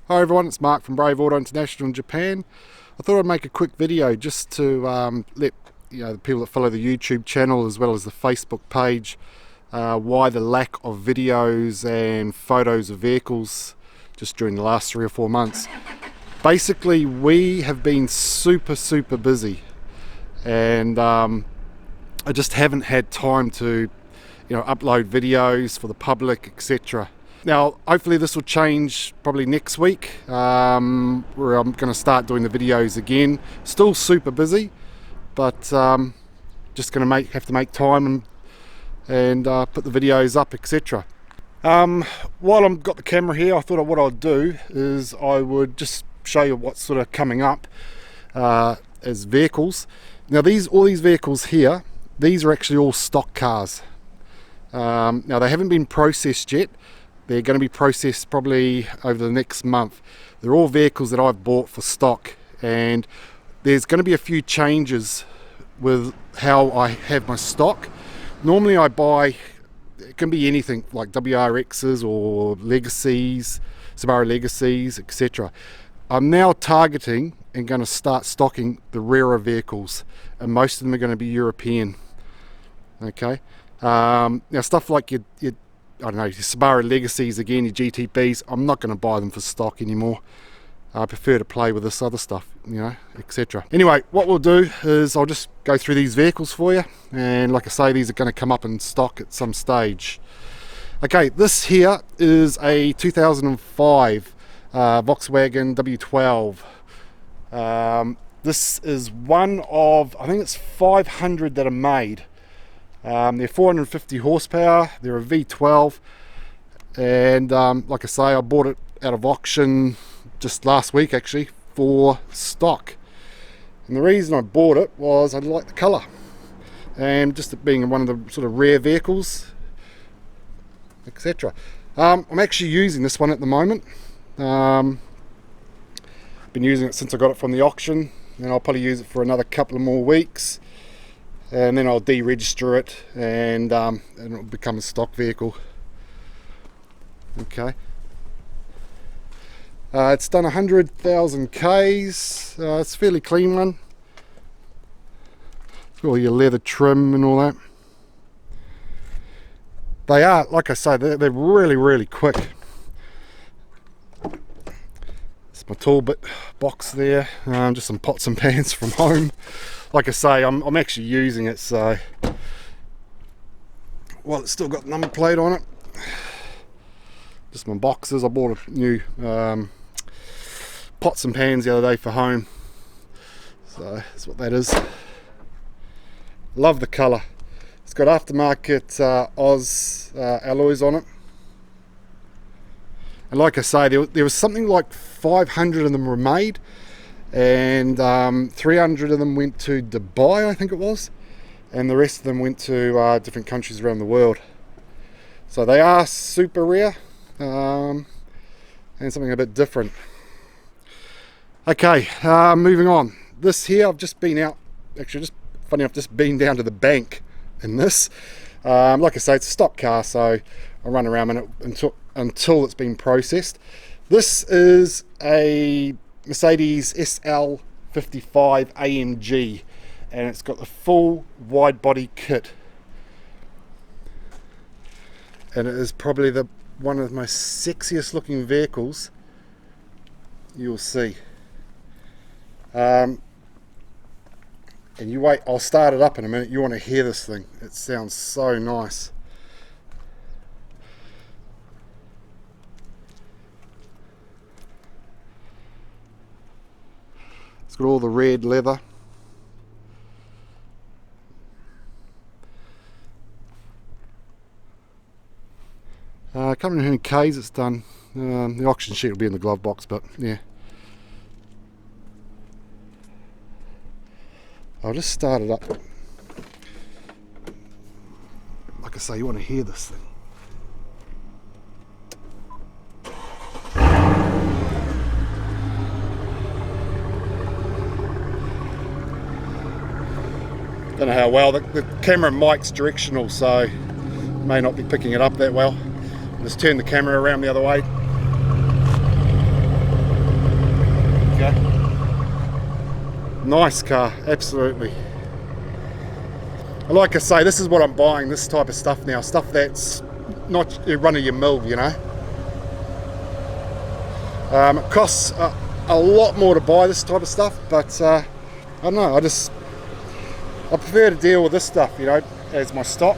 Hi everyone, it's Mark from Brave Auto International in Japan. I thought I'd make a quick video just to let the people that follow the YouTube channel as well as the Facebook page why the lack of videos and photos of vehicles just during the last 3 or 4 months. Basically, we have been super busy, and I just haven't had time to upload videos for the public, etc. Now, hopefully this will change probably next week, where I'm going to start doing the videos again. Still super busy, but just going to have to make time and put the videos up, etc. While I've got the camera here, I thought what I'd do is I would just show you what's sort of coming up as vehicles. Now, all these vehicles here, these are actually all stock cars. Now, they haven't been processed yet. They're going to be processed probably over the next month. They're all vehicles that I've bought for stock, and there's going to be a few changes with how I have my stock. Normally I buy, it can be anything like WRXs or Legacies, Subaru Legacies, etc. I'm now targeting and going to start stocking the rarer vehicles, and most of them are going to be European. Okay, now stuff like your I don't know, your Subaru Legacies again, your GTBs, I'm not going to buy them for stock anymore. I prefer to play with this other stuff, etc. Anyway, what we'll do is I'll just go through these vehicles for you, and like I say, these are going to come up in stock at some stage. Okay, this here is a 2005 Volkswagen W12. This is one of, I think it's 500 that are made. They're 450 horsepower, they're a V12, and like I say, I bought it out of auction just last week actually for stock. And the reason I bought it was I like the colour, and just it being one of the sort of rare vehicles, etc. I'm actually using this one at the moment. Been using it since I got it from the auction, and I'll probably use it for another couple of more weeks. And then I'll deregister it, and it'll become a stock vehicle. Okay. It's done 100,000 Ks. It's a fairly clean one. It's got all your leather trim and all that. They are, like I say, they're really quick. It's my tool bit box there. Just some pots and pans from home. Like I say, I'm actually using it, so well, it's still got the number plate on it. Just my boxes. I bought a new pots and pans the other day for home, so that's what that is. Love the colour. It's got aftermarket Oz alloys on it, and like I say, there was something like 500 of them were made, and 300 of them went to Dubai, I think it was, and the rest of them went to different countries around the world. So they are super rare, and something a bit different. Okay, moving on. This here, I've just been out, actually just funny enough, just been down to the bank in this. Like I say, it's a stock car, so I'll run around in it until it's been processed. This is a Mercedes SL55 AMG, and it's got the full wide body kit, and it is probably one of the most sexiest looking vehicles you'll see. And you wait, I'll start it up in a minute. You want to hear this thing, it sounds so nice. It's got all the red leather. I can't remember how many Ks it's done. The auction sheet will be in the glove box, but yeah. I'll just start it up. Like I say, you want to hear this thing. Don't know how well, the camera mic's directional, so may not be picking it up that well. Just turn the camera around the other way. you go. Nice car, absolutely. Like I say, this is what I'm buying, this type of stuff now. Stuff that's not run of your mill, you know. It costs a lot more to buy this type of stuff, but I don't know, I prefer to deal with this stuff, you know, as my stock.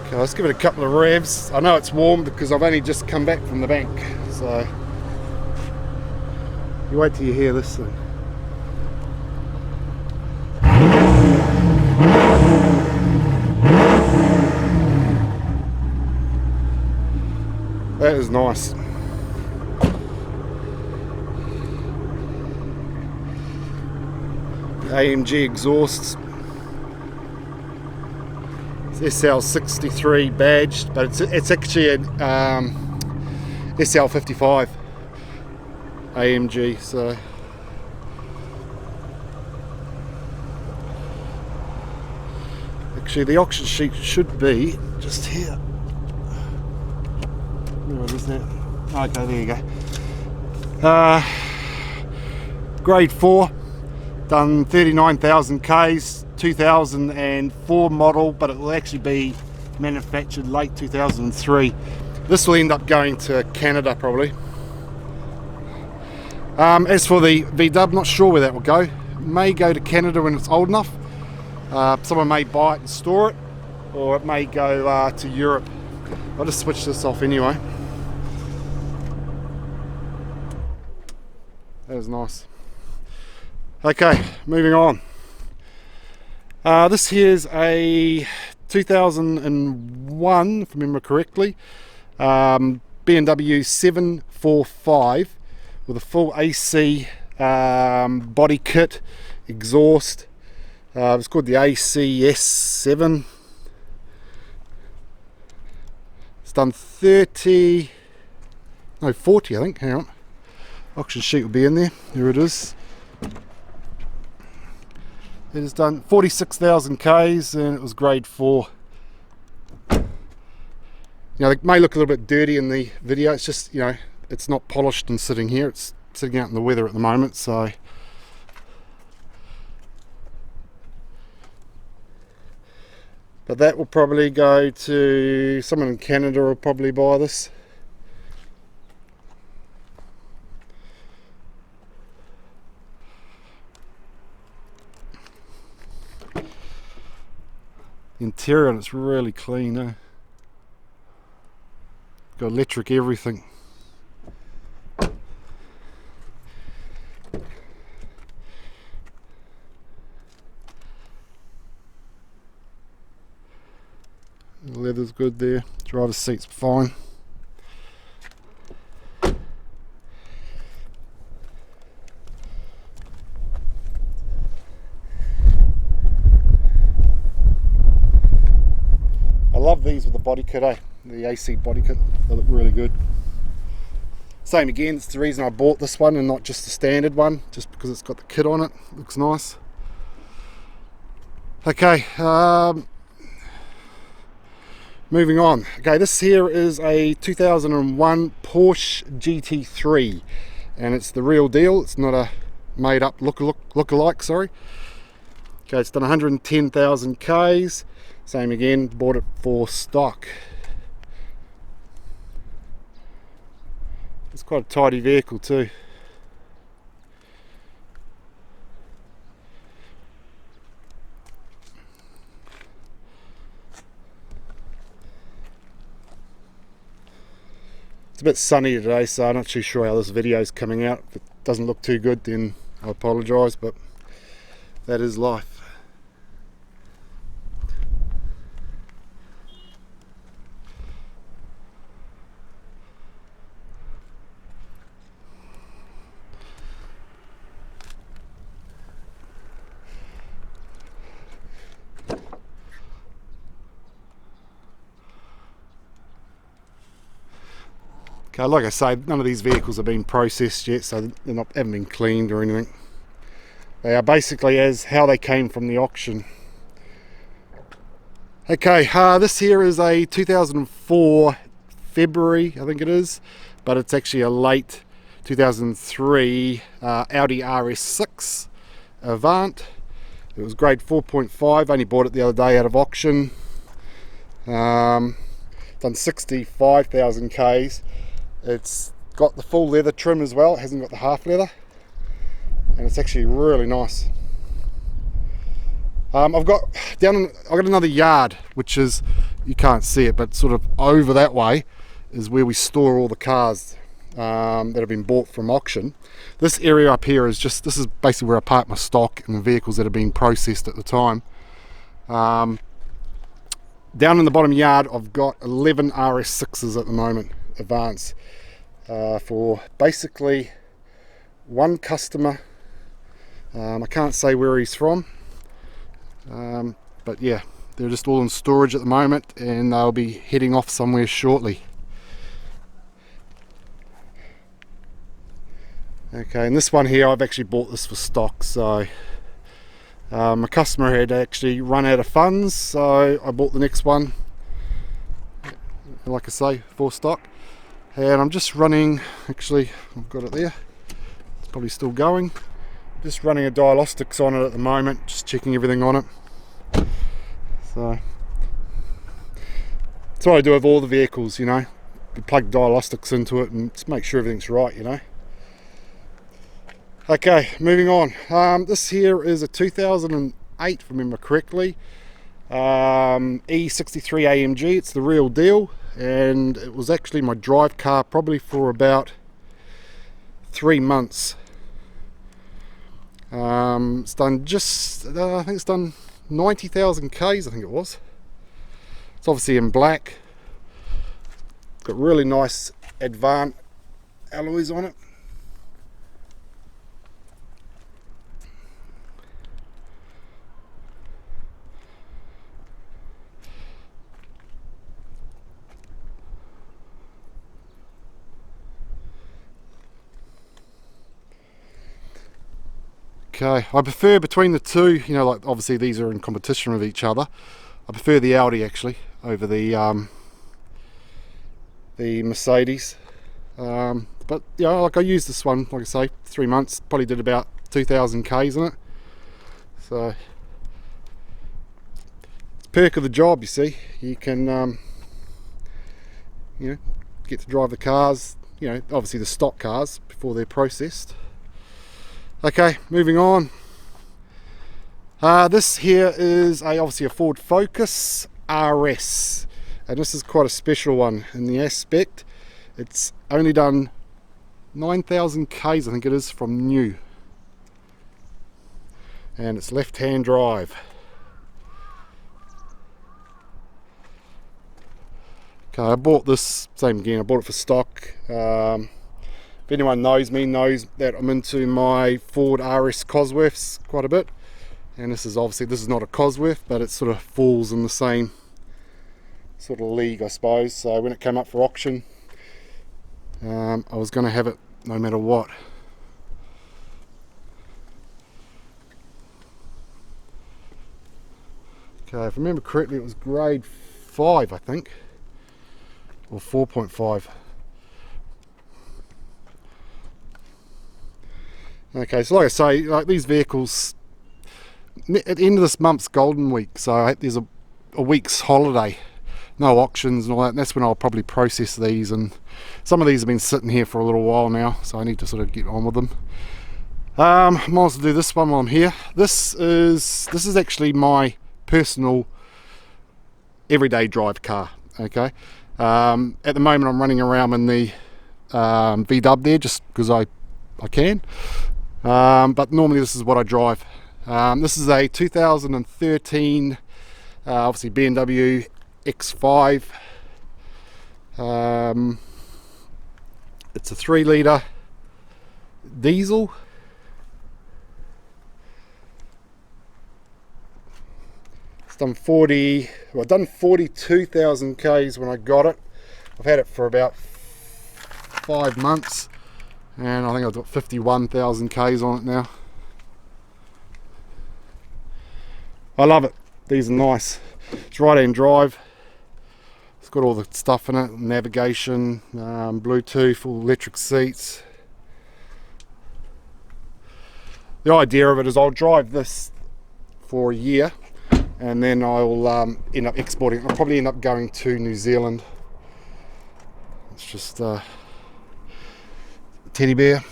Okay, let's give it a couple of revs. I know it's warm because I've only just come back from the bank, so you wait till you hear this thing. That is nice. AMG exhausts. It's SL63 badged, but it's actually an SL55 AMG. So actually, the auction sheet should be just here. Where is that? Okay, there you go. Grade 4, done 39,000 Ks, 2004 model, but it will actually be manufactured late 2003. This will end up going to Canada probably. As for the V-dub, not sure where that will go. May go to Canada when it's old enough. Someone may buy it and store it, or it may go to Europe. I'll just switch this off anyway. That is nice. Okay, moving on. This here's a 2001, if I remember correctly, BMW 745 with a full AC body kit, exhaust. It's called the ACS7. It's done 40 I think, hang on. Auction sheet will be in there. Here it is. It has done 46,000 Ks and it was grade 4. You know, it may look a little bit dirty in the video. It's just, you know, it's not polished and sitting here. It's sitting out in the weather at the moment, so. But that will probably go to someone in Canada will probably buy this. The interior, and it's really clean, eh? Got electric everything. The leather's good there. Driver's seat's fine. I love these with the body kit, eh? The AC body kit, they look really good. Same again, it's the reason I bought this one and not just the standard one, just because it's got the kit on it. Looks nice. Okay, moving on. Okay, this here is a 2001 Porsche GT3 and it's the real deal. It's not a made up look-alike, sorry. Okay, it's done 110,000 Ks. Same again, bought it for stock. It's quite a tidy vehicle too. It's a bit sunny today, so I'm not too sure how this video is coming out. If it doesn't look too good, then I apologise, but that is life. Okay, like I say, none of these vehicles have been processed yet, so they're not haven't been cleaned or anything. They are basically as how they came from the auction. Okay, this here is a 2004 February, I think it is, but it's actually a late 2003 Audi RS6 Avant. It was grade 4.5, only bought it the other day out of auction. Done 65,000 Ks. It's got the full leather trim as well, it hasn't got the half leather, and it's actually really nice. I've got another yard, which is, you can't see it, but sort of over that way is where we store all the cars that have been bought from auction. This area up here is this is basically where I park my stock and the vehicles that have been processed at the time. Down in the bottom yard I've got 11 RS6s at the moment, Advance, for basically one customer. I can't say where he's from, but yeah, they're just all in storage at the moment and they'll be heading off somewhere shortly. Okay, and this one here, I've actually bought this for stock, so my customer had actually run out of funds, so I bought the next one, like I say, for stock. And I'm just running, actually I've got it there, it's probably still going, just running a diagnostics on it at the moment, just checking everything on it. So that's what I do with all the vehicles, you know, you plug diagnostics into it and just make sure everything's right, you know. Okay, moving on. This here is a 2008, if I remember correctly, E63 AMG. It's the real deal, and it was actually my drive car probably for about 3 months. It's done just, I think it's done 90,000 Ks, I think it was. It's obviously in black. It's got really nice Advance alloys on it. Okay, I prefer between the two, you know, like obviously these are in competition with each other. I prefer the Audi actually over the Mercedes. But you know, like I used this one, like I say, 3 months, probably did about 2,000 Ks in it. So it's perk of the job, you see. You can you know, get to drive the cars, you know, obviously the stock cars before they're processed. Okay, moving on. This here is obviously a Ford Focus RS, and this is quite a special one in the aspect. It's only done 9,000 Ks, I think it is, from new, and it's left-hand drive. Okay, I bought this, same again, I bought it for stock. If anyone knows me knows that I'm into my Ford RS Cosworths quite a bit, and this is obviously, this is not a Cosworth, but it sort of falls in the same sort of league, I suppose. So when it came up for auction, I was going to have it no matter what. Okay, if I remember correctly, it was grade 5, I think, or 4.5. Okay, so like I say, like these vehicles, at the end of this month's Golden Week, so there's a week's holiday, no auctions and all that, and that's when I'll probably process these, and some of these have been sitting here for a little while now, so I need to sort of get on with them. I might as well do this one while I'm here. This is actually my personal everyday drive car, okay? At the moment I'm running around in the V-Dub there just because I can. But normally this is what I drive. This is a 2013 obviously BMW X5. It's a 3-litre diesel. It's done 42,000 Ks when I got it. I've had it for about 5 months. And I think I've got 51,000 Ks on it now. I love it. These are nice. It's right-hand drive. It's got all the stuff in it, navigation, Bluetooth, all electric seats. The idea of it is I'll drive this for a year and then I'll end up exporting. I'll probably end up going to New Zealand. It's just a teddy bear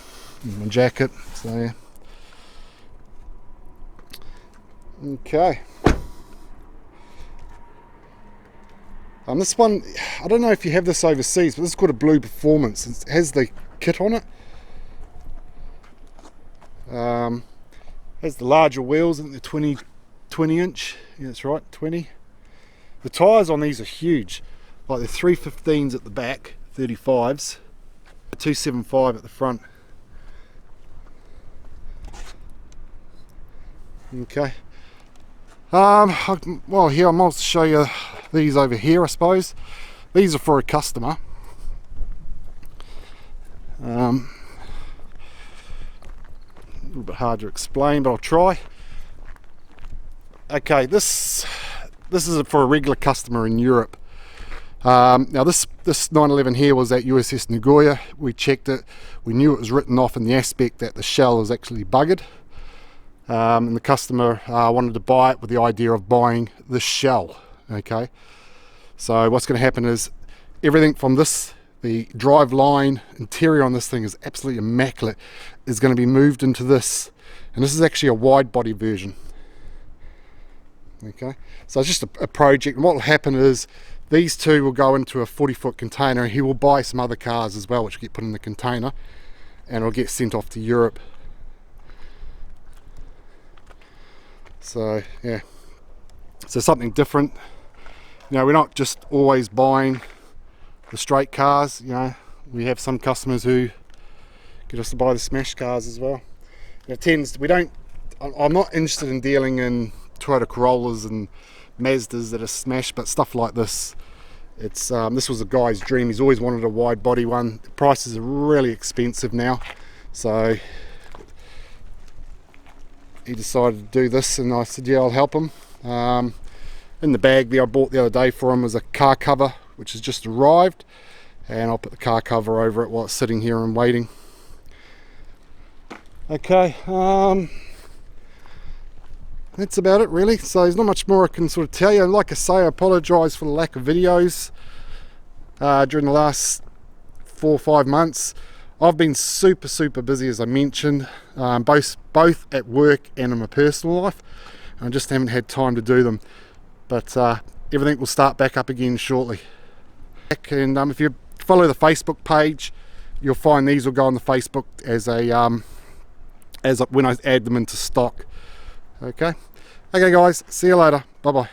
and my jacket, so yeah. Okay. This one, I don't know if you have this overseas, but this is called a Blue Performance. It has the kit on it. Has the larger wheels, I think the 20 inch. Yeah, that's right, 20. The tyres on these are huge. Like the 315s at the back, 35s, 275 at the front. Okay. Well, here I might show you these over here, I suppose. These are for a customer. A little bit hard to explain, but I'll try. Okay, this is for a regular customer in Europe. Now this 911 here was at USS Ninja. We checked it. We knew it was written off in the aspect that the shell is actually buggered. And the customer wanted to buy it with the idea of buying the shell. Okay, so what's going to happen is everything from this, the drive line, interior on this thing is absolutely immaculate, is going to be moved into this, and this is actually a wide body version. Okay, so it's just a project, and what will happen is these two will go into a 40-foot container, and he will buy some other cars as well which will get put in the container and it'll get sent off to Europe. So yeah, so something different. You know, we're not just always buying the straight cars. You know, we have some customers who get us to buy the smash cars as well. I'm not interested in dealing in Toyota Corollas and Mazdas that are smashed, but stuff like this, it's this was a guy's dream. He's always wanted a wide body one. The prices are really expensive now, so he decided to do this, and I said yeah, I'll help him. In the bag there I bought the other day for him was a car cover which has just arrived, and I'll put the car cover over it while it's sitting here and waiting. Okay, that's about it really. So there's not much more I can sort of tell you. Like I say, I apologise for the lack of videos during the last 4 or 5 months. I've been super busy, as I mentioned, both at work and in my personal life. I just haven't had time to do them, but everything will start back up again shortly. And if you follow the Facebook page, you'll find these will go on the Facebook as when I add them into stock. Okay guys, see you later, bye bye.